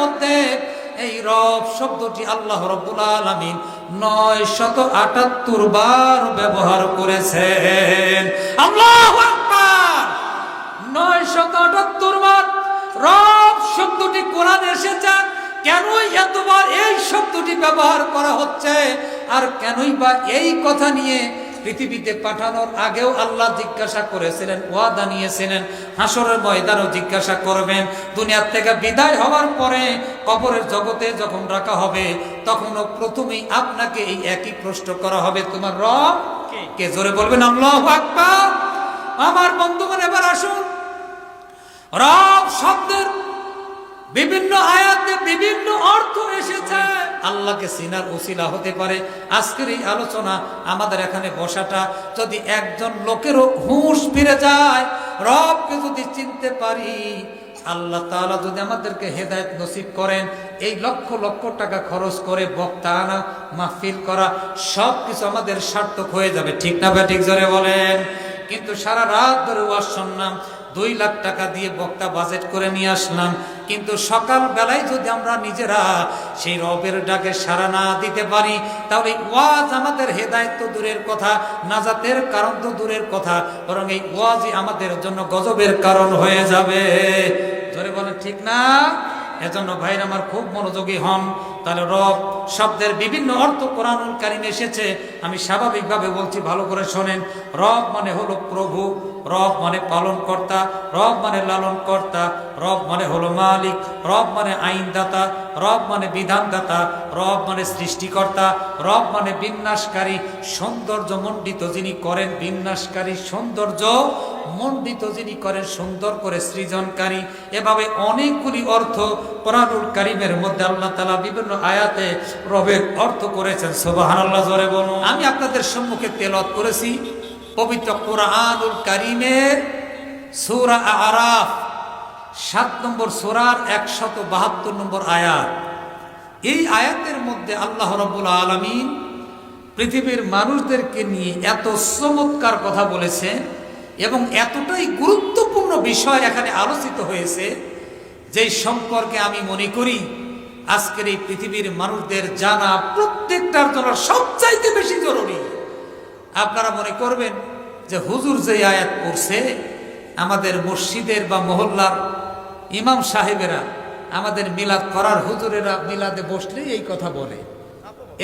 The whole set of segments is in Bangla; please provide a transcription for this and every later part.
মধ্যে এই রব শব্দটি আল্লাহ রাব্বুল আলামিন 978 বার ব্যবহার করেছেন। আল্লাহু আকবার। 978 বার রব শব্দটি কোরআনে এসেছে। কেনই এতবার এই শব্দটি ব্যবহার করা হচ্ছে, আর কেনই বা এই কথা নিয়ে পৃথিবীতে পাঠানোর আগেও আল্লাহ জিজ্ঞাসা করেছিলেন, ওয়াদা নিয়েছিলেন, হাসরের ময়দানও জিজ্ঞাসা করবেন, দুনিয়ার থেকে বিদায় হওয়ার পরে কবরের জগতে যখন রাখা হবে তখনও প্রথমেই আপনাকে এই একই প্রশ্ন করা হবে, তোমার রব কে? জোরে বলবেন আল্লাহু আকবার। আমার বন্ধুগণ, এবার আসুন, রব শব্দের বিভিন্ন আয়াতে বিভিন্ন অর্থ এসেছে। আল্লাহকে চিনার উসিলা হতে পারে আজকের এই আলোচনা। আমাদের এখানে বসাটা যদি একজন লোকেরও হুঁশ ফিরে যায়, রবকে যদি চিনতে পারি, আল্লাহ তাআলা যদি আমাদেরকে হেদায়েত নসিব করেন, এই লক্ষ লক্ষ টাকা খরচ করে বক্তা আনা, মাহফিল করা, সব কিছু আমাদের সার্থক হয়ে যাবে। ঠিক না ভাই? ঠিক জোরে বলেন। কিন্তু সারা রাত ধরে ওয়াজ শুনলাম, 2 লাখ টাকা দিয়ে বক্তা বাজেট করে নিয়ে আসলাম, কিন্তু সকাল বেলায় যদি আমরা নিজেরা সেই রবের ডাকে সাড়া না দিতে পারি, তাহলে ওয়াজ আমাদের হেদায়েত তো দূরের কথা, নাজাতের কারণ তো দূরের কথা, বরং এই ওয়াজই আমাদের জন্য গজবের কারণ হয়ে যাবে। ধরে বলেন ঠিক না? এজন্য ভাইরা আমার খুব মনোযোগী হন। তাহলে রব শব্দের বিভিন্ন অর্থ কোরআনুল কারীমে এসেছে। আমি স্বাভাবিকভাবে বলছি, ভালো করে শোনেন। রব মানে হলো প্রভু, রব মানে পালন কর্তা, রব মানে লালন কর্তা, রব মানে হলো মালিক, রব মানে আইনদাতা, রব মানে বিধানদাতা, রব মানে সৃষ্টিকর্তা, রব মানে বিন্যাসকারী, সৌন্দর্য মণ্ডিত যিনি করেন, বিন্যাসকারী, সৌন্দর্য মণ্ডিত যিনি করেন, সুন্দর করে সৃজনকারী। এভাবে অনেকগুলি অর্থ কোরআনুল কারীমের মধ্যে আল্লাহ তাআলা বিভিন্ন আয়াতে রবের অর্থ করেছেন। সুবহানাল্লাহ, জোরে বলুন। আমি আপনাদের সম্মুখে তেলাওয়াত করেছি পবিত্র কোরআনুল কারীমের সূরা আরাফ 7 নম্বর সূরার 172 নম্বর আয়াত। এই আয়াতের মধ্যে আল্লাহ রাব্বুল আলামিন পৃথিবীর মানুষদেরকে নিয়ে এত চমৎকার কথা বলেছেন এবং এতটাই গুরুত্বপূর্ণ বিষয় এখানে আলোচিত হয়েছে, যেই সম্পর্কে আমি মনে করি আজকের এই পৃথিবীর মানুষদের জানা প্রত্যেকটার জন্য সবচাইতে বেশি জরুরি। আপনারা মনে করবেন যে হুজুর যে আয়াত পড়ছে, আমাদের মসজিদের বা মহল্লার ইমাম সাহেবেরা, আমাদের মিলাদ করার হুজুরেরা মিলাদে বসলেই এই কথা বলে,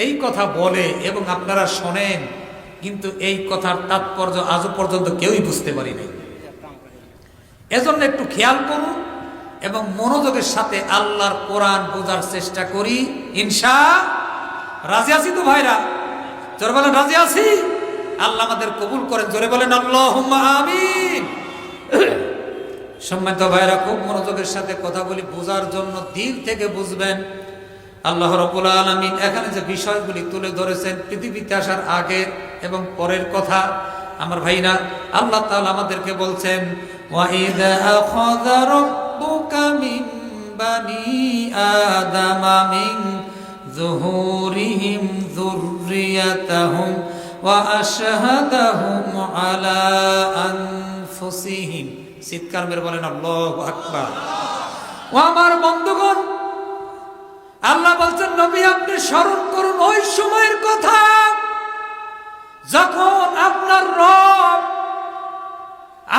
এই কথা বলে এবং আপনারা শোনেন, কিন্তু এই কথার তাৎপর্য আজও পর্যন্ত কেউই বুঝতে পারি নাই। এজন্য একটু খেয়াল করুন এবং মনোযোগের সাথে আল্লাহর কোরআন বোঝার চেষ্টা করি। রাজি আছি তো ভাইরা? জোরে বলেন রাজি আছি। আল্লাহ আমাদের কবুল করেন, জোরে বলেন আল্লাহুম্মা আমিন। সম্মানিত ভাইরা, খুব মনোযোগের সাথে কথা বলি, বোঝার জন্য দিল থেকে বুঝবেন। আল্লাহ রাব্বুল আলামিন এখানে যে বিষয়গুলি তুলে ধরেছেন পৃথিবীতে আসার আগে এবং পরের কথা, আমার ভাইরা, আল্লাহ তাআলা আমাদেরকে বলছেন, ওয়া ইযা আখাযা রাব্বুকা মিন বানি আদামা মিন যুহুরিহিম যুররিয়াতাহুম ওয়া আশহাদাহুম আলা আনফুসিহিম। চিৎকার মেরে বলেন আল্লাহু আকবার। ও আমার বন্ধুগণ, আল্লাহ বলছেন, নবী আপনি স্মরণ করুন ওই সময়ের কথা যখন আপনার রব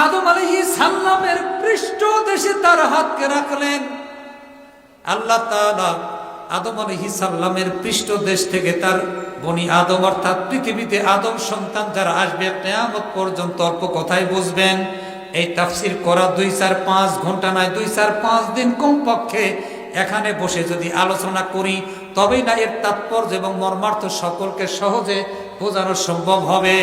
আদম আলাইহিস সালামের পৃষ্ঠদেশে তার হাতকে রাখলেন। আল্লাহ তাআলা আদম আলাইহিস সালামের পৃষ্ঠদেশ থেকে তার বনি আদম অর্থাৎ পৃথিবীতে আদম সন্তান যারা আসবে কিয়ামত পর্যন্ত অল্প কথাই বুঝবেন। এই তাফসীর করা 2-4-5 ঘন্টা নয়, 2-4-5 দিন কমপক্ষে এখানে বসে যদি আলোচনা করি, তবেই না এর তাৎপর্য এবং মর্মার্থ সকলকে সহজে বোঝানো সম্ভব হবে।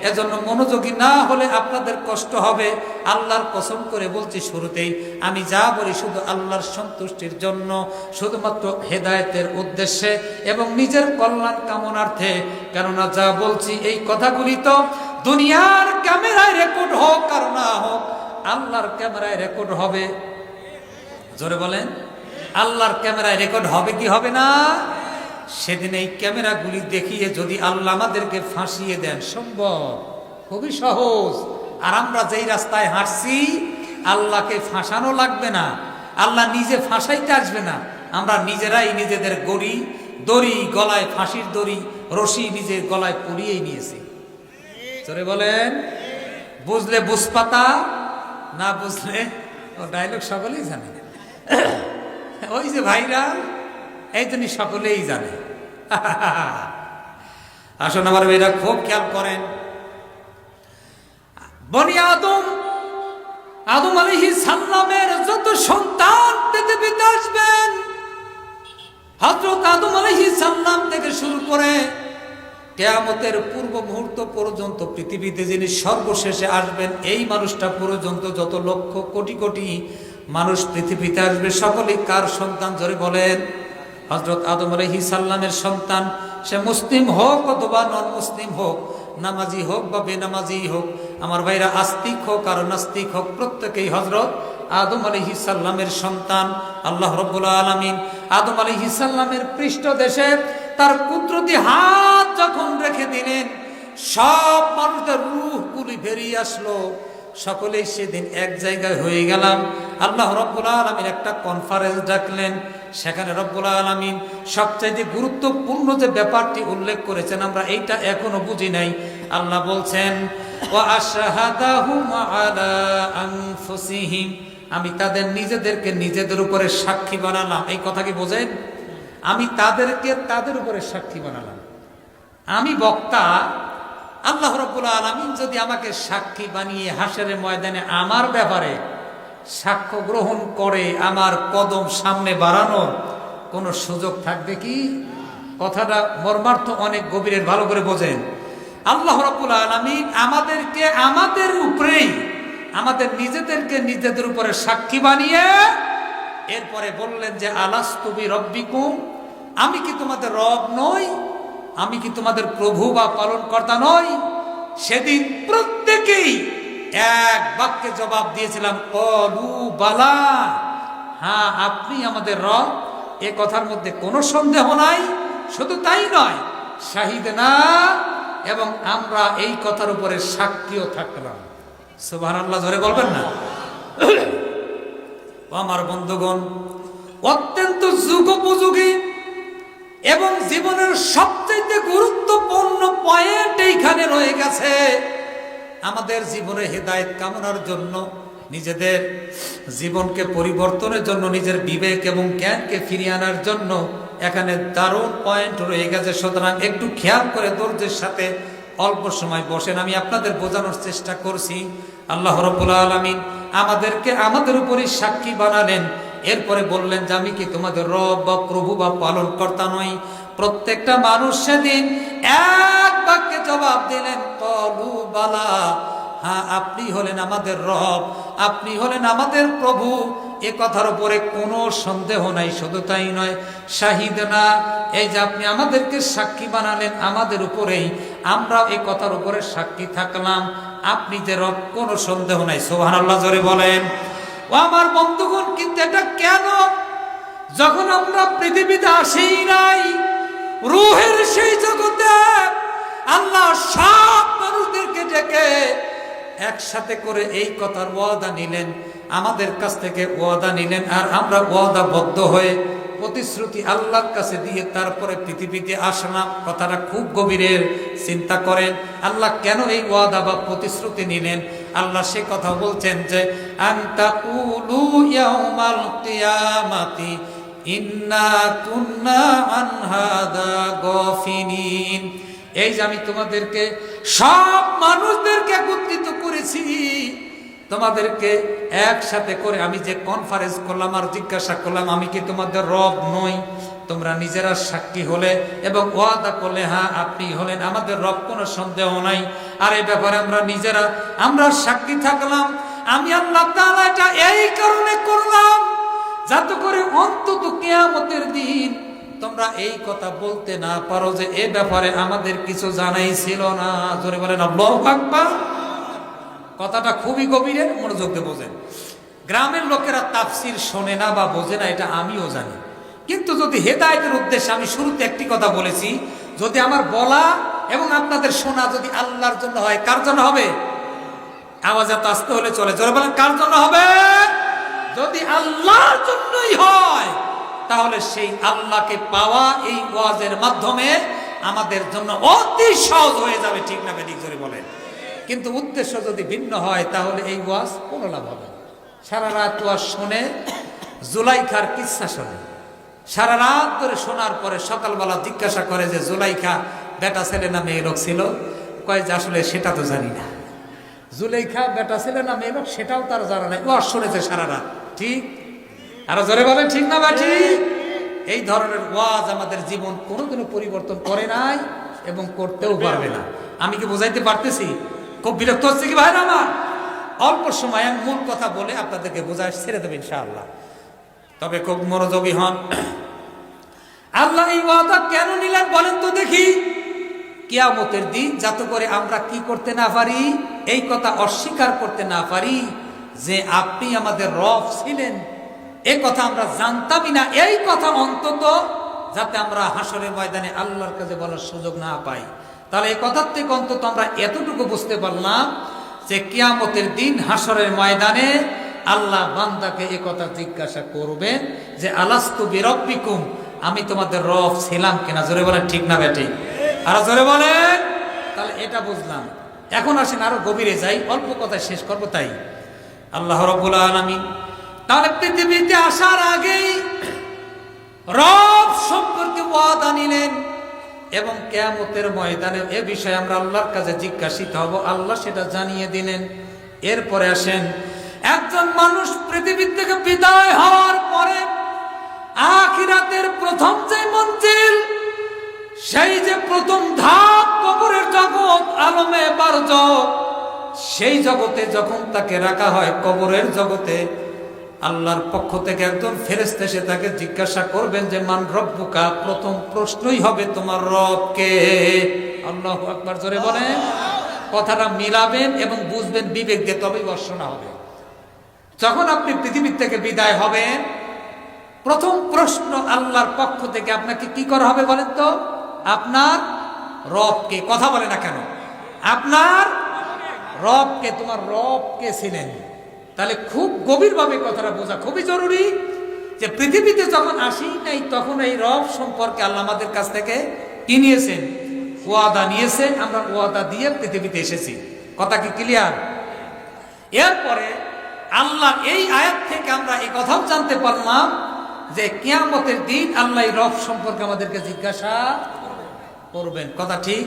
এজন্য মনোযোগী না হলে আপনাদের কষ্ট হবে। আল্লাহর কসম করে বলছি, শুরুতেই আমি যা বলি শুধু আল্লাহর সন্তুষ্টির জন্য, শুধুমাত্র হেদায়েতের উদ্দেশ্যে এবং নিজের কল্যাণ কামনার্থে। কেননা যা বলছি এই কথাগুলি তো দুনিয়ার ক্যামেরায় রেকর্ড হোক আর না হোক, আল্লাহর ক্যামেরায় রেকর্ড হবে। জোরে বলেন, আল্লাহর ক্যামেরায় রেকর্ড হবে কি হবে না? সেদিন এই ক্যামেরাগুলি দেখিয়ে যদি আল্লাহ আমাদেরকে ফাঁসিয়ে দেন, সম্ভব, খুবই সহজ। আর আমরা যেই রাস্তায় হাঁটছি, আল্লাহকে ফাঁসানো লাগবে না, আল্লাহ নিজে ফাঁসাইতে আসবে না, আমরা নিজেরাই নিজেদের দড়ি গলায়, ফাঁসির দড়ি রশি নিজের গলায় পরিয়েই নিয়েছি। জোরে বলেন, বুঝলে বুঝপাতা, না বুঝলে ও ডায়লগ সকলেই জানে। ওই যে ভাইরাল, এই জন্য সকলেই জানে। আসুন আমার মেয়েরা খুব খেয়াল করেন, বনি আদম আলাইহিস সালামের যত সন্তান পৃথিবীতে আসবেন, হযরত আদম আলাইহিস সালাম থেকে শুরু করে কিয়ামতের পূর্ব মুহূর্ত পর্যন্ত পৃথিবীতে যিনি সর্বশেষে আসবেন, এই মানুষটা পর্যন্ত যত লক্ষ কোটি কোটি মানুষ পৃথিবীতে আসবে, সকলেই কার সন্তান? জোরে বলেন, হযরত আদম আলাইহিস সালামের সন্তান। সে মুসলিম হোক অথবা নন মুসলিম হোক, নামাজি হোক বা বেনামাজি হোক, আমার ভাইরা আস্তিক হোক আর নাস্তিক হোক, প্রত্যেকেই হযরত আদম আলাইহিস সালামের সন্তান। আল্লাহ রাব্বুল আলামিন আদম আলাইহিস সালামের পৃষ্ঠদেশে তার কুদরতি হাত যখন রেখে দিলেন, সব মানুষদের রূহগুলি বেরিয়ে আসলো, সকলেই সেদিন এক জায়গায় হয়ে গেলাম। আল্লাহ রাব্বুল আলামিন একটা কনফারেন্স ডাকলেন, সেখানে রব্বুল আলামিন সবচাইতে গুরুত্বপূর্ণ যে ব্যাপারটি উল্লেখ করেছেন, আমরা এইটা এখনো বুঝি নাই। আল্লাহ বলছেন, ওয়া আশহাদাহুম আলা আনফুসিহিম, আমি তাদের নিজেদেরকে নিজেদের উপরে সাক্ষী বানালাম। এই কথা কি বোঝেন? আমি তাদেরকে তাদের উপরে সাক্ষী বানালাম। আমি বক্তা, আল্লাহ রাব্বুল আলামিন যদি আমাকে সাক্ষী বানিয়ে হাসরের ময়দানে আমার ব্যাপারে সাক্ষ্য গ্রহণ করে, আমার কদম সামনে বাড়ানোর কোনো সুযোগ থাকবে কি? কথাটা মর্মার্থ অনেক গভীরের, ভালো করে বোঝেন। আল্লাহ রাব্বুল আলামিন আমাদেরকে আমাদের উপরেই, আমাদের নিজেদেরকে নিজেদের উপরে সাক্ষী বানিয়ে এরপরে বললেন যে আলাস্তু বিরব্বিকুম, আমি কি তোমাদের রব নই? আমি কি তোমাদের প্রভু বা পালন কর্তা নই? সেদিন প্রত্যেকেই এক বাক্যে জবাব দিয়েছিলাম, কলু বালা, হ্যাঁ আপনি আমাদের রব, এ কথার মধ্যে কোনো সন্দেহ নাই। শুধু তাই নয়, শাহিদনা, এবং আমরা এই কথার উপরে সাক্ষীও থাকলাম। সুবহানাল্লাহ, জোরে বলবেন না? আমার বন্ধুগণ, অত্যন্ত যুগোপযোগী এবং জীবনের সবচেয়ে গুরুত্বপূর্ণ পয়েন্ট এইখানে রয়ে গেছে। আমাদের জীবনে হেদায়েত কামনার জন্য, নিজেদের জীবনকে পরিবর্তনের জন্য, নিজের বিবেক এবং জ্ঞানকে ফিরিয়ে আনার জন্য এখানে দারুণ পয়েন্ট রয়ে গেছে। সুতরাং একটু খেয়াল করে ধৈর্যের সাথে অল্প সময় বসেন, আমি আপনাদের বোঝানোর চেষ্টা করছি। আল্লাহ রাব্বুল আলামিন আমাদেরকে আমাদের উপরই সাক্ষী বানালেন, এরপরে বললেন যে আমি কি তোমাদের রব বা প্রভু বা পালন কর্তা নই? প্রত্যেকটা মানুষ সেদিন এক বাক্যে জবাব দিলেন, কলু বালা, হ্যাঁ আপনি হলেন আমাদের রব, আপনি হলেন আমাদের প্রভু, এ কথার উপরে কোনো সন্দেহ নাই। শুধু তাই নয়, শাহিদনা, এই যে আপনি আমাদেরকে সাক্ষী বানালেন আমাদের উপরেই, আমরা এই কথার উপরে সাক্ষী থাকলাম, আপনি যে রব, কোনো সন্দেহ নাই। সুবহানাল্লাহ, জোরে বলেন। ও আমার বন্ধুগণ, কিন্তু এটা কেন? যখন আমরা পৃথিবীতে আসি নাই, রূহের সেই জগতে আল্লাহ সব মানুষদেরকে ডেকে একসাথে করে এই কথার ওয়াদা নিলেন, আমাদের কাছ থেকে ওয়াদা নিলেন, আর আমরা ওয়াদাবদ্ধ হয়ে প্রতিশ্রুতি আল্লাহর কাছে দিয়ে তারপরে পৃথিবীতে আসলাম। কথাটা খুব গভীরের, চিন্তা করেন। আল্লাহ কেন এই ওয়াদা বা প্রতিশ্রুতি নিলেন? আল্লাহ সে কথা বলছেন যে আনতাকুলু ইয়াউমাল কিয়ামাতি ইন্না কুন্না আন হাদা গাফিলিন, এই যে আমি তোমাদেরকে সব মানুষদেরকে একত্রিত করেছি, তোমাদেরকে একসাথে করে আমি যে কনফারেন্স করলাম আর জিজ্ঞাসা করলাম, আমি কি তোমাদের রব নই? তোমরা নিজেরা সাক্ষী হলে এবং ওয়াদা করলে, হ্যাঁ আপনি হলেন আমাদের রব, কোনো সন্দেহ নাই। আর এই ব্যাপারে আমরা সাক্ষী থাকলাম। আমি আল্লাহ তাআলা এটা এই কারণে করলাম, যাতে করে অন্তত কিয়ামতের দিন তোমরা এই কথা বলতে না পারো যে এ ব্যাপারে আমাদের কিছু জানাই ছিল না। জোরে বলেন আল্লাহু আকবার। কথাটা খুবই গভীরের, মনোযোগ দিয়ে বোঝেন। গ্রামের লোকেরা তাফসীর শোনে না বা বোঝে না, এটা আমিও জানি। কিন্তু যদি হেদায়েতের উদ্দেশ্যে, আমি শুরুতে একটি কথা বলেছি, যদি আমার বলা এবং আপনাদের শোনা যদি আল্লাহর জন্য হয়, কার জন্য হবে? আওয়াজ এত আসতে হলে চলে, জোরে বলেন কার জন্য হবে? যদি আল্লাহর জন্যই হয়, তাহলে সেই আল্লাহকে পাওয়া এই ওয়াজের মাধ্যমে আমাদের জন্য অতি সহজ হয়ে যাবে, ঠিক না বেঠিক জোরে বলেন। কিন্তু উদ্দেশ্য যদি ভিন্ন হয় তাহলে এই ওয়াজ কোনো লাভ হবে। সারা রাত ওয়াজ শুনে, জুলাইখার কিচ্ছা শোনে, সারা রাত ধরে শোনার পরে সকালবেলা জিজ্ঞাসা করে যে জুলাইখা বেটা ছেলে না মেয়ে লোক ছিল? কয় যে আসলে সেটা তো জানি না। জুলাইখা বেটা ছেলে না মেয়ে লোক সেটাও তার জানা নাই, ওয়াজ শুনেছে সারা রাত। ঠিক? আরো জোরে বলেন ঠিক না বাটি? এই ধরনের ওয়াজ আমাদের জীবন কোনোদিনও পরিবর্তন করে নাই এবং করতেও পারবে না। আমি কি বোঝাইতে পারতেছি? খুব বিরক্ত হচ্ছে কি ভাইরা আমার? অল্প সময় মূল কথা বলে আপনাদেরকে বোঝায় ছেড়ে দেবে ইনশাআল্লাহ। তবে খুব মনোযোগী হন। আল্লাহ এই ওয়াদা কেন নিলেন বলেন তো দেখি? কিয়ামতের দিন যাতে করে আমরা কি করতে না পারি, এই কথা অস্বীকার করতে না পারি যে আপনি আমাদের রব ছিলেন, এই কথা আমরা জানতামই না, এই কথা অন্তত যাতে আমরা হাসরের ময়দানে আল্লাহর কাছে বলার সুযোগ না পাই। তাহলে এই কথার থেকে অন্তত আমরা এতটুকু বুঝতে পারলাম যে কিয়ামতের দিন হাসরের ময়দানে আল্লাহ বান্দাকে এই কথা জিজ্ঞাসা করবেন যে আলাস্তু বিরব্বিকুম, আমি তোমাদের রব ছিলাম কিনা? জোরে বলেন ঠিক না বেটি? আর জোরে বলেন। তাহলে এটা বুঝলাম। এখন আসেন আরো গভীরে যাই, অল্প কথা শেষ করবো তাই। আল্লাহ রাব্বুল আলামিন তাহলে পৃথিবীতে আসার আগেই রব সম্পর্কে ওয়াদা নিলেন এবং কিয়ামতের ময়দানে এ বিষয়ে আমরা আল্লাহর কাছে জিজ্ঞাসিত হব, আল্লাহ সেটা জানিয়ে দিলেন। এরপরে আসেন, একজন মানুষ পৃথিবী থেকে বিদায় হওয়ার পরে আখিরাতের প্রথম যে মঞ্জিল, সেই যে প্রথম ধাপ কবরের জগৎ, আলমে বারজাখ, সেই জগতে যখন তাকে রাখা হয় কবরের জগতে, আল্লাহর পক্ষ থেকে একজন ফেরেশতা এসে তাকে জিজ্ঞাসা করবেন যে মান রব্বুকা, প্রথম প্রশ্নই হবে তোমার রব কে? আল্লাহু আকবার জোরে বলেন। কথাটা মিলাবেন এবং বুঝবেন বিবেক দিয়ে, তবেই বর্ষণা হবে। যখন আপনি পৃথিবী থেকে বিদায় হবেন, প্রথম প্রশ্ন আল্লাহর পক্ষ থেকে আপনাকে কি করা হবে বলেন তো? আপনার রবকে। কথা বলে না কেন? আপনার রবকে, তোমার রবকে ছিলেন। তাহলে খুব গভীরভাবে কথাটা বোঝা খুবই জরুরি যে পৃথিবীতে যখন আসি নাই তখন এই রব সম্পর্কে আল্লাহ আমাদের কাছ থেকে কি নিয়েছেন? ওয়াদা নিয়েছেন। আমরা ওয়াদা দিয়ে পৃথিবীতে এসেছি। কথা কি ক্লিয়ার? এরপরে আল্লাহ এই আয়াত থেকে আমরা এই কথাও জানতে পারলাম যে কিয়ামতের দিন আল্লাহ রব সম্পর্কে আমাদেরকে জিজ্ঞাসা করবেন। কথা ঠিক?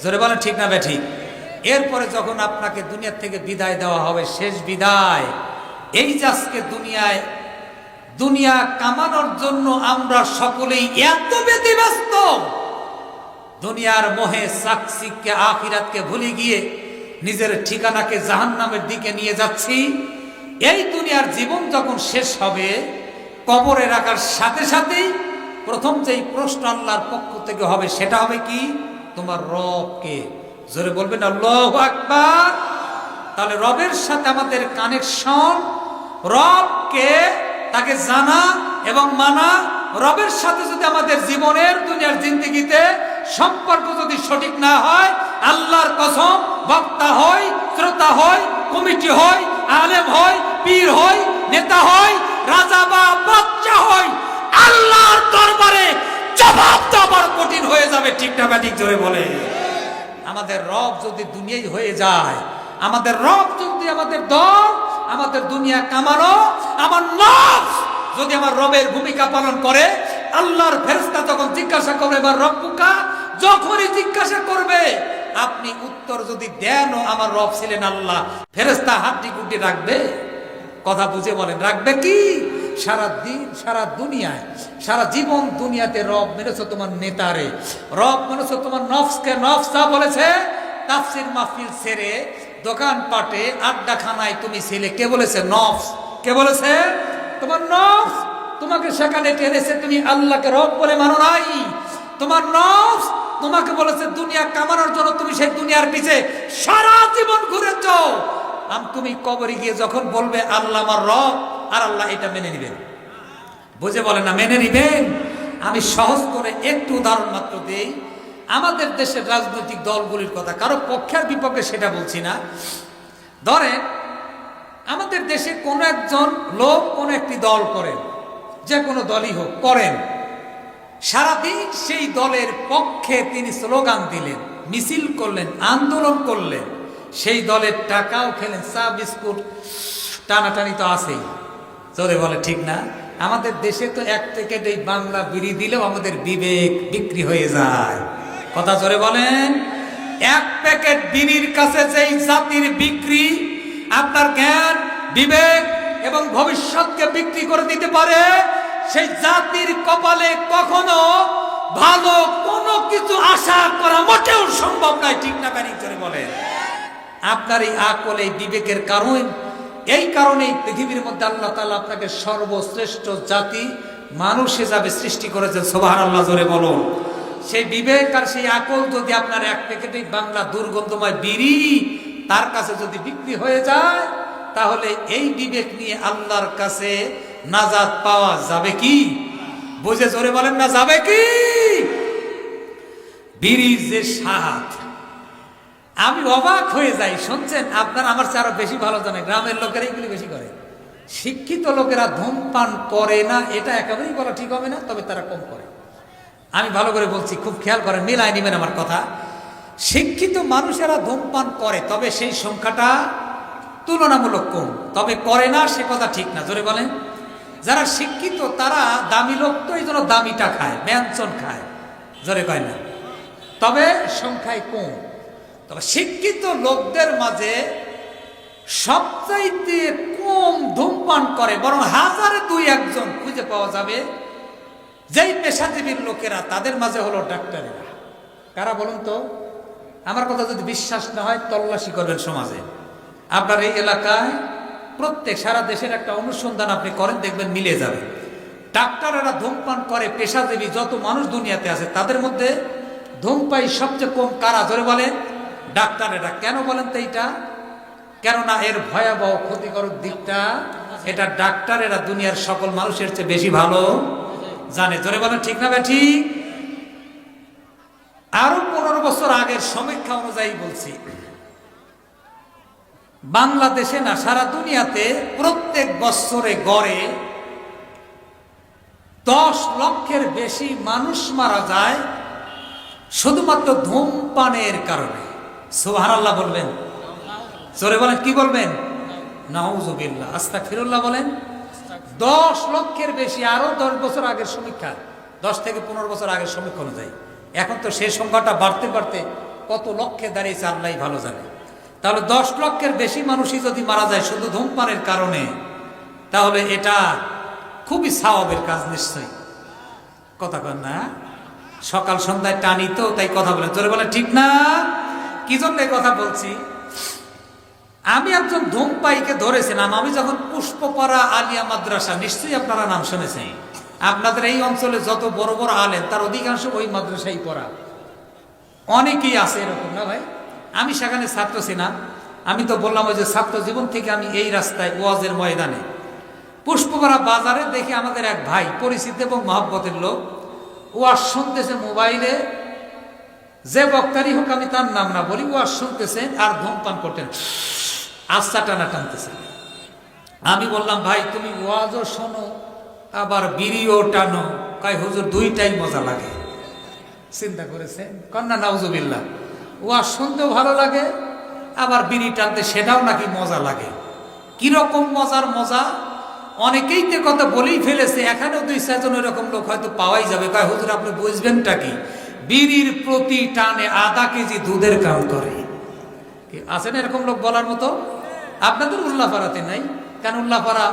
জোরে বলেন ঠিক না বেঠিক? এরপরে যখন আপনাকে দুনিয়া থেকে বিদায় দেওয়া হবে, শেষ বিদায়, এই যে আজকে দুনিয়া কামানোর জন্য আমরা সকলেই এত ব্যতিব্যস্ত, দুনিয়ার মোহে চাকচিক্যে আখিরাতকে ভুলে গিয়ে নিজের ঠিকানাকে জাহান্নামের দিকে নিয়ে যাচ্ছি। এই দুনিয়ার জীবন যখন শেষ হবে, কবরে রাখার সাথে সাথেই প্রথম যেই প্রশ্ন আল্লাহর পক্ষ থেকে হবে সেটা হবে কি? তোমার রব কে? জোরে বলবেন আল্লাহু আকবার। তাহলে রবের সাথে আমাদের কানেকশন, রবকে তাকে জানা এবং মানা, রবের সাথে যদি আমাদের জীবনের দুনিয়ার জিন্দেগিতে সম্পর্ক যদি সঠিক না হয়, আল্লাহর কসম, বক্তা হয়, শ্রোতা হয়, কমিটি হয়, আলেম হয়, পীর হয়, নেতা হয়, রাজা বা বাচ্চা হয়, আল্লাহর দরবারে জবাব দেওয়া কঠিন হয়ে যাবে। ঠিক না ব্যাঠিক জোরে বলে? আমাদের রব যদি দুনিয়াই হয়ে যায়, আমাদের রব যদি আমাদের দল, আমাদের দুনিয়া কামানো, আমার নফস যদি আমার রবের ভূমিকা পালন করে, আল্লাহর ফেরেশতা যখন জিজ্ঞাসা করবে এবার রব্বুকা, যখনই জিজ্ঞাসা করবে আপনি উত্তর যদি দেন আমার রব ছিলেন আল্লাহ, ফেরেশতা হাড্ডি গুড্ডি রাখবে? কথা বুঝে বলেন, রাখবে কি? সারা দিন, সারা দুনিয়ায়, সারা জীবন দুনিয়াতে রব মেনেছো তোমার নেতারে, রব মেনেছো তোমার নফসকে। নফস যা বলেছে, তাফসীর মাহফিল ছেড়ে দোকানপাটে আড্ডাখানায় তুমি ছিলে, কে বলেছে? নফস। কে বলেছে? তোমার নফস তোমাকে সেখানে টেনেছে, তুমি আল্লাহকে রব বলে মানো নাই। তোমার নফস তোমাকে বলেছে দুনিয়া কামানোর জন্য তুমি সেই দুনিয়ার পিছে সারা জীবন ঘুরেছো। তুমি কবরে গিয়ে যখন বলবে আল্লাহ আমার রব, আর আল্লাহ এটা মেনে নিবেন? বুঝে বলেন না মেনে নিবেন? আমি সহজ করে একটু উদাহরণ মাত্র দেই। আমাদের দেশের রাজনৈতিক দলগুলির কথা, কারো পক্ষের বিপক্ষে সেটা বলছি না। ধরেন আমাদের দেশে কোনো একজন লোক কোনো একটি দল করেন, যে কোনো দলই হোক করেন, সারাদিন সেই দলের পক্ষে তিনি স্লোগান দিলেন, মিছিল করলেন, আন্দোলন করলেন, সেই দলের টাকাও খেলেন, চা বিস্কুট টানাটানি তো আছেই। জোরে বলে ঠিক না? আমাদের দেশে তো এক প্যাকেট এই বাংলা বিড়ি দিলেও আমাদের বিবেক বিক্রি হয়ে যায়। কথা জোরে বলেন। এক প্যাকেট বিড়ির কাছে যেই জাতির বিক্রি আপনার জ্ঞান, বিবেক এবং ভবিষ্যৎকে বিক্রি করে দিতে পারে, সেই জাতির কপালে কখনো ভালো কোনো কিছু আশা করা মোটেও সম্ভব নয়। ঠিক না? ব্যানিক জোরে বলেন। আপনার এই আকল, এই বিবেকের কারণ, এই কারণেই পৃথিবীর মধ্যে আল্লাহ তাআলা আপনাকে সর্বশ্রেষ্ঠ জাতি মানুষ হিসাবে সৃষ্টি করেছেন। সুবহানাল্লাহ, জোরে বলুন। সেই বিবেক আর সেই আকল যদি আপনার এক প্যাকেটে বাংলা দুর্গন্ধময় বিড়ি তার কাছে যদি বিক্রি হয়ে যায়, তাহলে এই বিবেক নিয়ে আল্লাহর কাছে নাজাত পাওয়া যাবে কি? বুঝে জোরে বলেন না, যাবে কি? বিড়ির যে স্বাদ, আমি অবাক হয়ে যাই। শুনছেন, আপনারা আমার চেয়ে আরো বেশি ভালো জানে, গ্রামের লোকেরা এগুলি বেশি করে। শিক্ষিত লোকেরা ধূমপান করে না এটা একেবারেই বলা ঠিক হবে না, তবে তারা কম করে। আমি ভালো করে বলছি, খুব খেয়াল করেন, মিলাই নিবেন আমার কথা। শিক্ষিত মানুষেরা ধূমপান করে, তবে সেই সংখ্যাটা তুলনামূলক কম, তবে করে না সে কথা ঠিক না। জোরে বলেন। যারা শিক্ষিত তারা দামি লোক তো এই জন্য দামিটা খায়, ব্যঞ্জন খায়, জোরে কয় না, তবে সংখ্যায় কম। তবে শিক্ষিত লোকদের মাঝে সবচাইতে কম ধূমপান করে, বরং হাজারে দুই একজন খুঁজে পাওয়া যাবে যেই পেশাজীবীর লোকেরা, তাদের মাঝে হলো ডাক্তারেরা। কারা বলুন তো? আমার কথা যদি বিশ্বাস না হয় তল্লাশি করবেন সমাজে। আপনার এই এলাকায় প্রত্যেক, সারা দেশের একটা অনুসন্ধান আপনি করেন, দেখবেন মিলে যাবে। ডাক্তারেরা ধূমপান করে, পেশাজীবী যত মানুষ দুনিয়াতে আছে তাদের মধ্যে ধূমপাই সবচেয়ে কম। কারা? জোরে বলেন। ডাক্তারেরা। কেন বলেন তো এইটা? কেননা এর ভয়াবহ ক্ষতিকারক দিকটা এটা ডাক্তারেরা দুনিয়ার সকল মানুষের চেয়ে বেশি ভালো জানে। জোরে বলেন ঠিক না বেঠি? আরো 15 বছর আগের সমীক্ষা অনুযায়ী বলছি, বাংলাদেশে না সারা দুনিয়াতে প্রত্যেক বছরে গড়ে 10 লক্ষের বেশি মানুষ মারা যায় শুধুমাত্র ধূমপানের কারণে। সুবহানাল্লাহ বলবেন, জোরে বলেন। কি বলবেন? নাউযুবিল্লাহ, আস্তাগফিরুল্লাহ বলেন। 10 লক্ষের বেশি। আরো 10 বছর আগের সমীক্ষা, 10 থেকে 15 বছর আগের সমীক্ষা অনুযায়ী। এখন তো সেই সংখ্যাটা বাড়তে বাড়তে কত লক্ষে দাঁড়িয়েছে আল্লাহই ভালো জানে। তাহলে 10 লক্ষের বেশি মানুষই যদি মারা যায় শুধু ধূমপানের কারণে, তাহলে এটা খুবই সওয়াবের কাজ নিশ্চয়ই। কথা কন না? সকাল সন্ধ্যায় টানি তো, তাই কথা বলেন। জোরে বলেন ঠিক না? কি জন্য কথা বলছি? আমি একজন ধূমপায়ীকে ধরেছিলাম। আমি যখন পুষ্পপাড়া আলিয়া মাদ্রাসা, নিশ্চয়ই আপনারা নাম শুনেছেন, আপনাদের এই অঞ্চলে যত বড় বড় আলেম তার অধিকাংশ ওই মাদ্রাসায় পড়া। অনেকেই আছে এরকম, না ভাই? আমি সেখানে ছাত্র ছিলাম। আমি তো বললাম ওই যে ছাত্র জীবন থেকে আমি এই রাস্তায় ওয়াজের ময়দানে পুষ্পপাড়া বাজারে দেখি আমাদের এক ভাই, পরিচিত এবং মহব্বতের লোক, ওয়াজ শুনতেছে মোবাইলে। যে বক্তারই হোক, আমি তার নাম না বলি, ওয়াজ শুনতেছেন আর ধূমপান করতেন, আস্থা টানা টানতেছেন। আমি বললাম, ভাই তুমি ওয়াজও শোনো আবার বিড়িও টানো? কয় হুজুর দুইটাই মজা লাগে। চিন্তা করেছেন? কন্যা নাউজুবিল্লাহ। ওয়াজ শুনতেও ভালো লাগে, আবার বিড়ি টানতে সেটাও নাকি মজা লাগে। কিরকম মজার মজা! অনেকেই তো কথা বলেই ফেলেছে, এখানেও 2-4 এরকম লোক হয়তো পাওয়াই যাবে। কয় হুজুর আপনি বুঝবেনটা কি? বিড়ির প্রতি টানে আধা কেজি দুধের কাম করে। আছেন এরকম লোক বলার মতো? আপনাদের উল্লাপাড়াতে নাই কেন? উল্লাপাড়া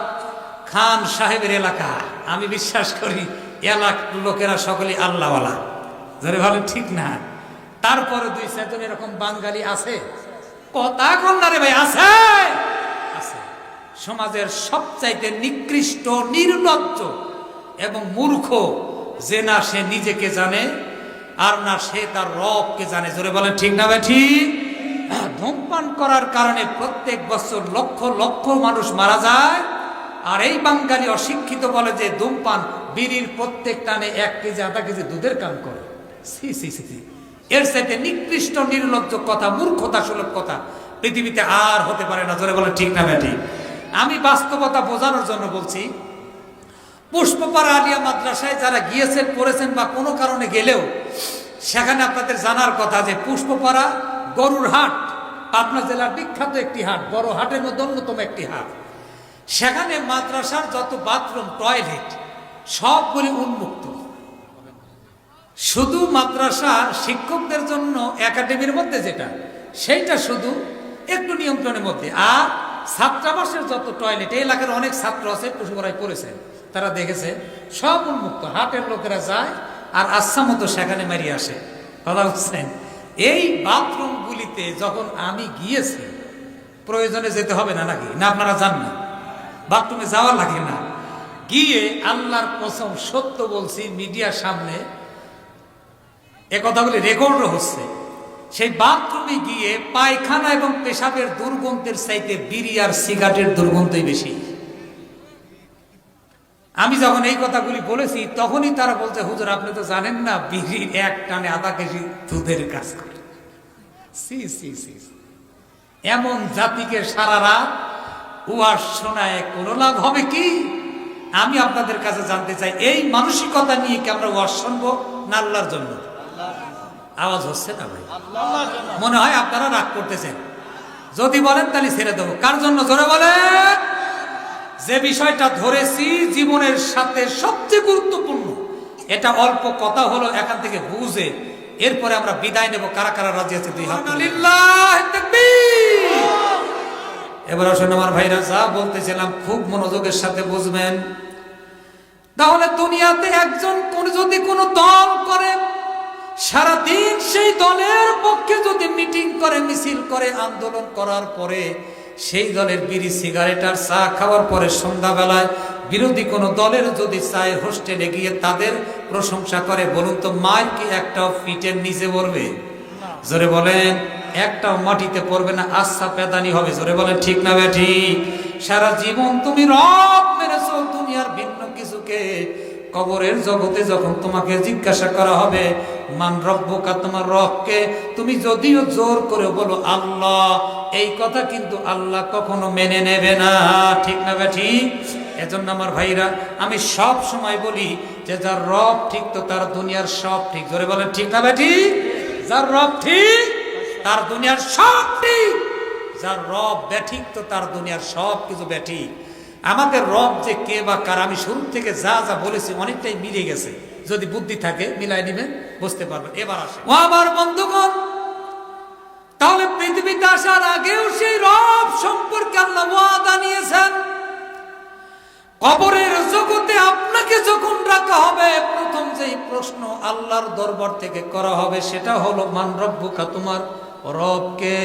খান সাহেবের এলাকা। আমি বিশ্বাস করি এলাকার লোকেরা সকলেই আল্লাহওয়ালা। যারা ভালো ঠিক না, তারপরে 2-4 এরকম বাঙালি আছে। কথা কন না রে ভাই, আছে আছে। সমাজের সবচাইতে নিকৃষ্ট, নির্লজ্জ এবং মূর্খ যে না সে নিজেকে জানে, আর না সে তার রবকে জানে। জোরে বলেন ঠিক না ভাই ঠিক? ধূমপান করার কারণে প্রত্যেক বছর লক্ষ লক্ষ মানুষ মারা যায়। আর এই বাঙালি অশিক্ষিত বলে যে ধূমপান বিড়ির প্রত্যেক টানে 1 কেজি আধা কেজি দুধের কাম করে। সি সি সি, এর চাইতে নিকৃষ্ট, নির্লজ্জ কথা, মূর্খতা সুলভ কথা পৃথিবীতে আর হতে পারে না। জোরে বলেন ঠিক না ভাই ঠিক? আমি বাস্তবতা বোঝানোর জন্য বলছি, পুষ্পপাড়া আলিয়া মাদ্রাসায় যারা গিয়েছেন পড়েছেন বা কোনো কারণে গেলেও সেখানে আপনাদের জানার কথা যে পুষ্পপাড়া গরুর হাট পাবনা জেলার বিখ্যাত একটি হাট, বড় হাটের মধ্যে অন্যতম একটি হাট। সেখানে মাদ্রাসার যত বাথরুম টয়লেট সবগুলি উন্মুক্ত, শুধু মাদ্রাসা শিক্ষকদের জন্য একাডেমির মধ্যে যেটা সেইটা শুধু একটু নিয়ন্ত্রণের মধ্যে। আর ছাত্রাবাসের যত টয়লেট, এই এলাকার অনেক ছাত্র আছে পুষ্পপাড়ায় পড়েছেন, তারা দেখেছে সব উন্মুক্ত। হাটের লোকেরা যায় আর আচ্ছা মতো সেখানে মারিয়ে আসে। কথা বুঝছেন? এই বাথরুমগুলিতে যখন আমি গিয়েছি, প্রয়োজনে যেতে হবে না নাকি? না আপনারা যান না? বাথরুমে যাওয়া লাগে না। গিয়ে আল্লাহর কসম সত্য বলছি, মিডিয়ার সামনে এ কথাগুলি রেকর্ডও হচ্ছে, সেই বাথরুমে গিয়ে পায়খানা এবং পেশাবের দুর্গন্ধের চাইতে বিড়ি আর সিগারেটের দুর্গন্ধই বেশি। আমি যখন এই কথাগুলি বলেছি তখনই তারা বলছে, হুজুর আপনি তো জানেন না বিড়ির এক টানে আধা কেজি দুধের কাজ করে। সি সি সি, এমন জাতিকে সারা রাত ওয়াজ শোনায় কোনো লাভ হবে কি? আমি আপনাদের কাছে জানতে চাই, এই মানসিকতা নিয়ে কি আমরা ওয়াজ শুনবো না আল্লাহর জন্য? আওয়াজ হচ্ছে না ভাই? মনে হয় আপনারা রাগ করতেছেন। যদি বলেন তাহলে ছেড়ে দেবো। কার জন্য জোরে বলেন? যে বিষয়টা ধরেছি জীবনের সাথে সবচেয়ে গুরুত্বপূর্ণ, এটা অল্প কথা হলো, এখান থেকে বুঝে এরপরে আমরা বিদায় নেব। কারা কারা রাজি আছে? দুই হাত। এবার আসুন আমার ভাইরা, যা বলতেছিলাম খুব মনোযোগের সাথে বুঝবেন। তাহলে দুনিয়াতে একজন যদি কোনো দল করে, সারাদিন সেই দলের পক্ষে যদি মিটিং করে, মিছিল করে, আন্দোলন করার পরে সেই দলের বিড়ি সিগারেট আর চা খাওয়ার পরে সন্ধ্যাবেলায় বিরোধী কোনো দলের যদি চায়ের হোস্টেলে গিয়ে তাদের প্রশংসা করে, বলুন তো মায়ের কি একটাও ফিটের নিচে পড়বে? জোরে বলেন। একটাও মাটিতে পড়বে না, আচ্ছা পেদানি হবে। জোরে বলেন ঠিক না বেঠি? সারা জীবন তুমি রব মেরেছো দুনিয়ার ভিন্ন কিছুকে, কবরের জগতে যখন তোমাকে জিজ্ঞাসা করা হবে মান রব্বুকা, তোমার রবকে, তুমি যদিও জোর করে বলো আল্লাহ, এই কথা কিন্তু আল্লাহ কখনো মেনে নেবে না। ঠিক না বেঠি? এজন্য আমার ভাইরা, আমি সব সময় বলি যে যার রব ঠিক তো তার দুনিয়ার সব ঠিক। জোরে বলেন ঠিক না বেঠি? যার রব ঠিক তার দুনিয়ার সব ঠিক, যার রব ব্যাঠিক তো তার দুনিয়ার সব কিছু ব্যাঠিক। আমাদের রব যে কে বা কার, আমি শুরু থেকে যা যা বলেছি অনেকটাই মিলে গেছে। যদি বুদ্ধি থাকে মিলাই নিবেন, বুঝতে পারবেন। এবার আসে ও আমার বন্ধুগণ, তাহলে পৃথিবীতে আসার আগেও সেই রব সম্পর্কে আল্লাহ ওয়াদা নিয়েছেন। কবরের জগতে আপনাকে যখন রাখা হবে, প্রথম যেই প্রশ্ন আল্লাহর দরবার থেকে করা হবে সেটা হলো মান রব্বুকা, তোমার রবকে।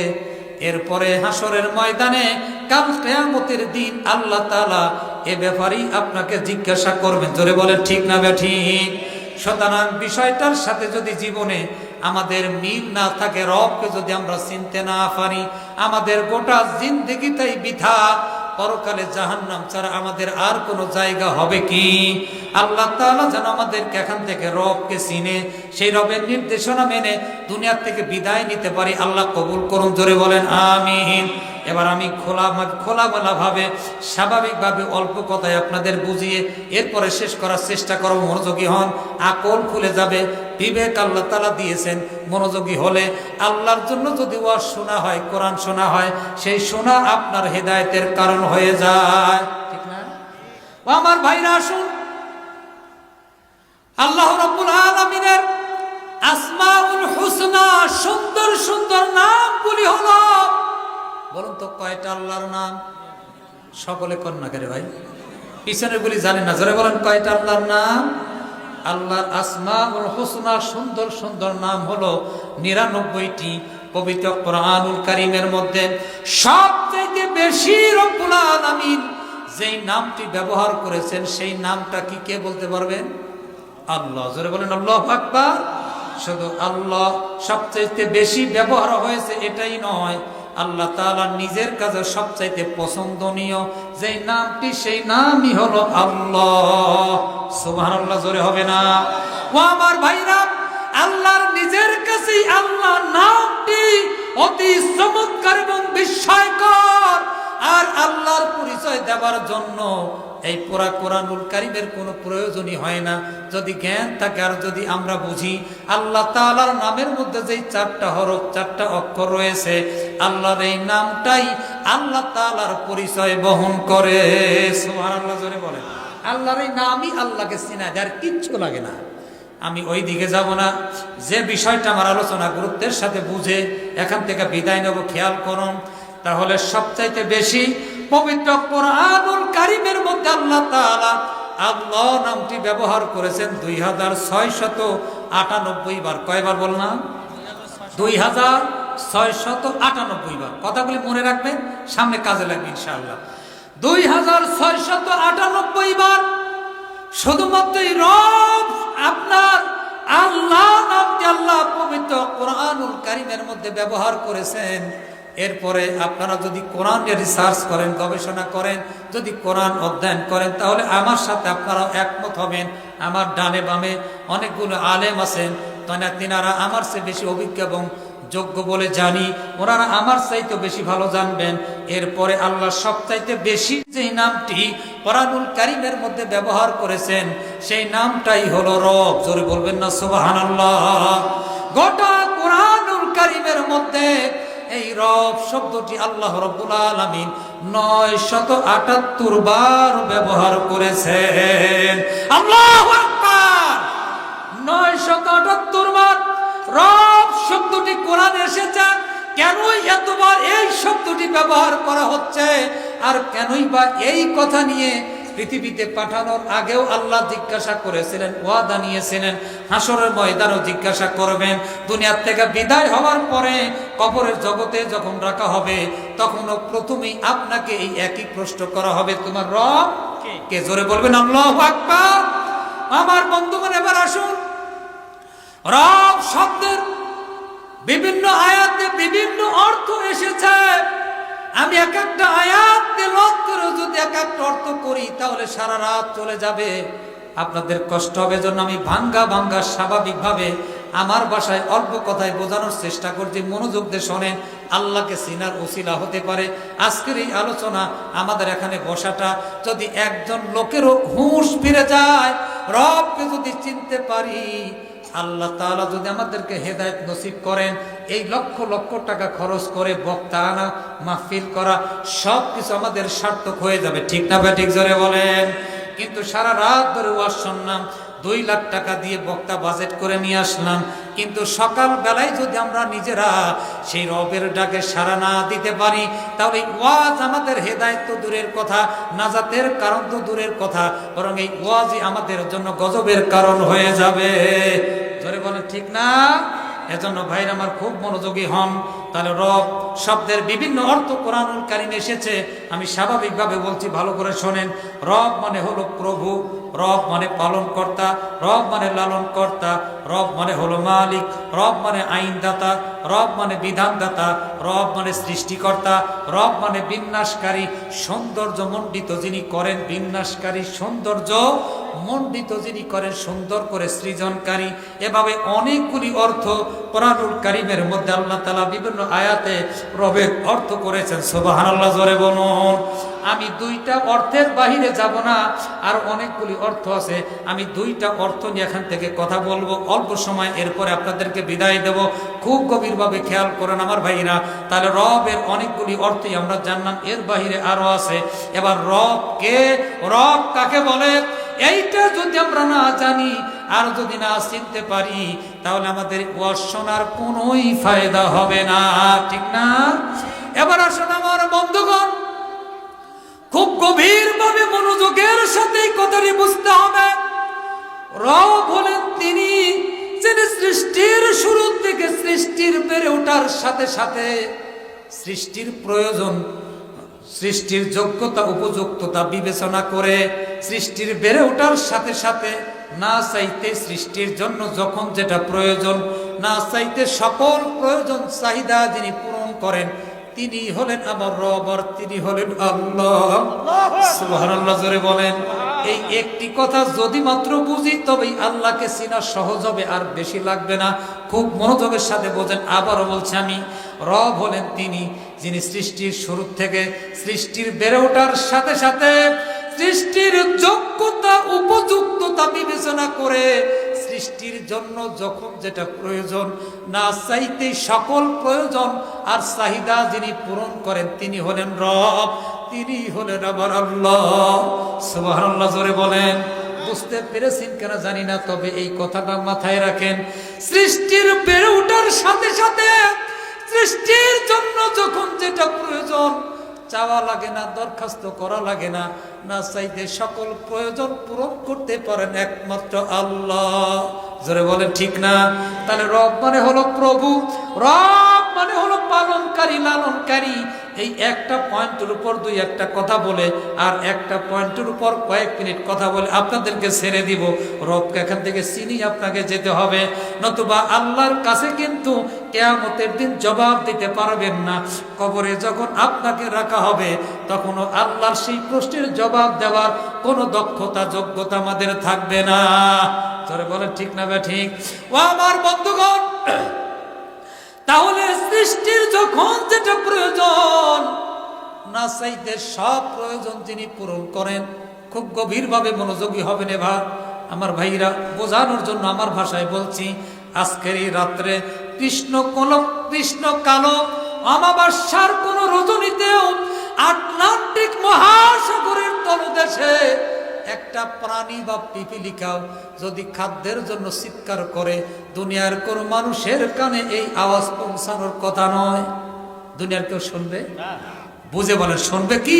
এরপরে হাসরের ময়দানে কাল কিয়ামতের দিন আল্লাহ তাআলা এ ব্যাপারেই আপনাকে জিজ্ঞাসা করবেন। জোরে বলেন ঠিক না বেঠিক? সুতরাং বিষয়টার সাথে যদি জীবনে আমাদের মিল না থাকে, রবকে যদি আমরা চিনতে না পারি, আমাদের গোটা জিন্দেগিটাই বৃথা। পরকালে জাহান্নাম ছাড়া আমাদের আর কোনো জায়গা হবে কি? আল্লাহ তাআলা যেন আমাদেরকে এখান থেকে রবকে চিনে, সেই রবের নির্দেশনা মেনে দুনিয়ার থেকে বিদায় নিতে পারি। আল্লাহ কবুল করুন। জোরে বলেন আমিন। এবার আমি খোলামেলা ভাবে স্বাভাবিকভাবে অল্প কথায় আপনাদের বুঝিয়ে এরপরে শেষ করার চেষ্টা করব। মনোযোগী হন, আকল খুলে যাবে। বিবেক আল্লাহ তাআলা দিয়েছেন, মনোযোগী হলে আল্লাহর জন্য যদি ওয়াজ শোনা হয়, কোরআন শোনা হয়, সেই শোনা আপনার হেদায়েতের কারণ হয়ে যায়। ঠিক না? আমার ভাইরা আসুন, আল্লাহ রাব্বুল আলামিনের আসমাউল হুসনা, সুন্দর সুন্দর নামগুলি হলো, বলুন তো কয়টা আল্লাহর নাম? সকলে কন্যা করে ভাই, পিছনের গুলি জানেন না। জোরে বলেন কয়টা আল্লাহর নাম? আল্লাহর আসমাউল হুসনা, সুন্দর সুন্দর নাম হলো 99টি। পবিত্র কোরআনুল কারীমের মধ্যে সবচেয়ে বেশি রব্বুল আলামিন যেই নামটি ব্যবহার করেছেন সেই নামটা কি কে বলতে পারবেন? আল্লাহ। জোরে বলেন আল্লাহু আকবার। শুধু আল্লাহ সবচেয়ে বেশি ব্যবহার হয়েছে এটাই নয়, আল্লাহ তাআলা নিজের কাছে সবচাইতে পছন্দনীয় যেই নামটি, সেই নামই হলো আল্লাহ। সুবহানাল্লাহ। জোরে হবে না? ও আমার ভাইরা, আল্লাহর নিজের কাছেই আল্লাহ নামটি অতি চমৎকার এবং বিস্ময়কর। আর আল্লাহর পরিচয় দেওয়ার জন্য এই পুরা কোরআনুল কারীমের কোনো প্রয়োজনই হয় না যদি জ্ঞান থাকে আর যদি আমরা বুঝি। আল্লাহ তাআলার নামের মধ্যে যেই 4টা হরফ 4টা অক্ষর রয়েছে, আল্লাহর এই নামটাই আল্লাহ তাআলার পরিচয় বহন করে। সুবহানাল্লাহ জোরে বলেন। আল্লাহর এই নামই আল্লাহকে চিনা দেয়, আর কিচ্ছু লাগে না। আমি ওই দিকে যাব না, যে বিষয়টা আমার আলোচনা গুরুত্বের সাথে বুঝে এখান থেকে বিদায় নেব। খেয়াল করুন, তাহলে সবচাইতে বেশি পবিত্র কোরআনুল কারীমের মধ্যে আল্লাহ তাআলা আল্লাহ নামটি ব্যবহার করেছেন 2698 বার। কয়বার বললাম? 2698 বার। কথাগুলি মনে রাখবেন, সামনে কাজে লাগবে ইনশাআল্লাহ। 2698 বার শুধুমাত্র রব আপনার আল্লাহ নামটি আল্লাহ পবিত্র কোরআনুল কারীমের মধ্যে ব্যবহার করেছেন। এরপরে আপনারা যদি কোরআনে রিসার্চ করেন, গবেষণা করেন, যদি কোরআন অধ্যয়ন করেন, তাহলে আমার সাথে আপনারা একমত হবেন। আমার ডানে বামে অনেকগুলো আলেম আছেন, তিনারা আমার চেয়ে বেশি অভিজ্ঞ এবং যোগ্য বলে জানি, ওনারা আমার চাইতে বেশি ভালো জানবেন। এরপরে আল্লাহ সবচাইতে বেশি যে নামটি কোরআনুল কারীমের মধ্যে ব্যবহার করেছেন, সেই নামটাই হলো রব। জোরে বলবেন না সুবহানাল্লাহ। গোটা কোরআনুল কারীমের মধ্যে এই রব শব্দটি আল্লাহ রাব্বুল আলামিন 978 বার ব্যবহার করেছেন। আল্লাহু আকবার। 978 বার রব শব্দটি কোরআনে এসেছে। কেন এতবার এই শব্দটি ব্যবহার করা হচ্ছে, আর কেনই বা এই কথা নিয়ে পৃথিবীতে পাঠানোর আগেও আল্লাহ জিজ্ঞাসা করেছিলেন, ওয়াদা নিয়েছিলেন, হাসরের ময়দানও জিজ্ঞাসা করবেন। দুনিয়ার থেকে বিদায় হওয়ার পরে কবরের জগতে যখন রাখা হবে, তখনও প্রথমেই আপনাকে এই একই প্রশ্ন করা হবে, তোমার রব কে? জোরে বলবেন আল্লাহু আকবার। আমার বন্ধুগণ, এবার আসুন, রব শব্দের বিভিন্ন আয়াতে বিভিন্ন অর্থ এসেছে। আমি এক একটা আয়াত তেলাওয়াত করে যদি এক একটা অর্থ করি, তাহলে সারা রাত চলে যাবে, আপনাদের কষ্ট হবে। জন্য আমি ভাঙ্গা ভাঙ্গা স্বাভাবিকভাবে আমার ভাষায় অল্প কথায় বোঝানোর চেষ্টা করছি। মনোযোগ দিয়ে শোনেন, আল্লাহকে চিনার ওসিলা হতে পারে আজকের এই আলোচনা। আমাদের এখানে বসাটা যদি একজন লোকেরও হুঁশ ফিরে যায়, রবকে যদি চিনতে পারি, আল্লাহ তাআলা যদি আমাদেরকে হেদায়েত নসিব করেন, এই লক্ষ লক্ষ টাকা খরচ করে বক্তা আনা, মাহফিল করা, সব কিছু আমাদের সার্থক হয়ে যাবে। ঠিক না ভাই? ঠিক জোরে বলেন। কিন্তু সারা রাত ধরে ওয়াজ শুনলাম, 2 লাখ টাকা দিয়ে বক্তা বাজেট করে নিয়ে আসলাম, কিন্তু সকাল বেলায় যদি আমরা নিজেরা সেই রবের ডাকে সাড়া না দিতে পারি, তাহলে ওয়াজ আমাদের হেদায়েত তো দূরের কথা, নাজাতের কারণ তো দূরের কথা, বরং এই ওয়াজই আমাদের জন্য গজবের কারণ হয়ে যাবে। জোরে বলেন ঠিক না? এজন্য ভাইরা আমার খুব মনোযোগী হন। তাহলে রব শব্দের বিভিন্ন অর্থ কোরআনুল কারীমে এসেছে। আমি স্বাভাবিকভাবে বলছি, ভালো করে শোনেন। রব মানে হলো প্রভু, রব মানে পালন কর্তা, রব মানে লালন কর্তা, রব মানে হলো মালিক, রব মানে আইনদাতা, রব মানে বিধানদাতা, রব মানে সৃষ্টিকর্তা, রব মানে বিন্যাসকারী, সৌন্দর্য মণ্ডিত যিনি করেন, বিন্যাসকারী, সৌন্দর্য মণ্ডিত যিনি করেন, সুন্দর করে সৃজনকারী। এভাবে অনেকগুলি অর্থ কোরআনুল কারীমের মধ্যে আল্লাহ তাআলা বিভিন্ন আয়াতে রবের অর্থ করেছেন। সুবহানাল্লাহ জোরে বলুন। আমি 2টা অর্থের বাহিরে যাব না, আর অনেকগুলি অর্থ আছে। আমি 2টা অর্থ নিয়ে এখান থেকে কথা বলবো অল্প সময়, এরপরে আপনাদেরকে বিদায় দেব। খুব গভীরভাবে খেয়াল করেন আমার ভাইরা। তাহলে রবের অনেকগুলি অর্থই আমরা জানলাম, এর বাহিরে আরো আছে। এবার রব কে, রব কাকে বলে, এইটা যদি আমরা না জানি আর যদি না চিনতে পারি, তাহলে আমাদের ওয়াজ শোনার কোনোই ফায়দা হবে না। ঠিক না? এবার আসুন আমার বন্ধুগণ, খুব গভীরভাবে মনোযোগের সাথে কথাটি বুঝতে হবে। রব হলেন তিনি যিনি সৃষ্টির শুরু থেকে সৃষ্টির বেড়ে ওঠার সাথে সাথে সৃষ্টির প্রয়োজন, সৃষ্টির যোগ্যতা উপযুক্ততা বিবেচনা করে সৃষ্টির বেড়ে ওঠার সাথে সাথে না চাইতে সৃষ্টির জন্য যখন যেটা প্রয়োজন, না চাইতে সকল প্রয়োজন চাহিদা যিনি পূরণ করেন, তিনি হলেন আমার রব, আর তিনি হলেন আল্লাহ। সুবহানাল্লাহ জোরে বলেন। এই একটি কথা যদি মাত্র বুঝি, তবেই আল্লাহকে চেনা সহজ হবে, আর বেশি লাগবে না। খুব মনোযোগের সাথে বোঝেন। আবারও বলছি আমি, রব হলেন তিনি যিনি সৃষ্টির শুরু থেকে সৃষ্টির বেড়ে ওঠার সাথে সাথে সৃষ্টির যোগ্যতা উপযুক্ততা বিবেচনা করে সৃষ্টির জন্য যখন যেটা প্রয়োজন, না চাইতে সকল প্রয়োজন আর চাহিদা যিনি পূরণ করেন তিনি হলেন রব, তিনি হলেন আমার আল্লাহ। সুবহানাল্লাহ, জোরে বলেন। বুঝতে পেরেছেন কেন জানি না, তবে এই কথাটা মাথায় রাখেন। সৃষ্টির বেড়ে ওঠার সাথে সাথে সৃষ্টির জন্য যখন যেটা প্রয়োজন, চাওয়া লাগে না, দরখাস্ত করা লাগে না, না চাইতে সকল প্রয়োজন পূরণ করতে পারেন একমাত্র আল্লাহ। জোরে বলেন ঠিক না? তাহলে রব মানে হলো প্রভু, রব মানে হলো পালনকারী, লালনকারী। এই একটা পয়েন্টের উপর দুই একটা কথা বলে আর একটা পয়েন্টের উপর কয়েক মিনিট কথা বলে আপনাদেরকে ছেড়ে দিব। রবকে এখান থেকে চিনি আপনাকে যেতে হবে, নতুবা আল্লাহর কাছে কিন্তু কিয়ামতের দিন জবাব দিতে পারবেন না। কবরে যখন আপনাকে রাখা হবে তখনও আল্লাহর সেই প্রশ্নের জবাব দেওয়ার কোনো দক্ষতা যোগ্যতা আমাদের থাকবে না। তোরে বলে ঠিক না বে ঠিক? ও আমার বন্ধুগণ, তাহলে সৃষ্টির যখন যেটা প্রয়োজন, না চাইতে সব প্রয়োজন যিনি পূরণ করেন। খুব গভীরভাবে মনোযোগী হবেন এবার আমার ভাইরা, বোঝানোর জন্য আমার ভাষায় বলছি। আজকের এই রাত্রে কৃষ্ণ কালো অমাবস্যার কোন রজনীতেও আটলান্টিক মহাসাগরের তলদেশে একটা প্রাণী বা পিপিলিকাও যদি খাদ্যের জন্য চিৎকার করে, দুনিয়ার কোন মানুষের কানে এই আওয়াজ পৌঁছানোর কথা নয়। দুনিয়ার কেউ শুনবে? বুঝে বলে শুনবে কি?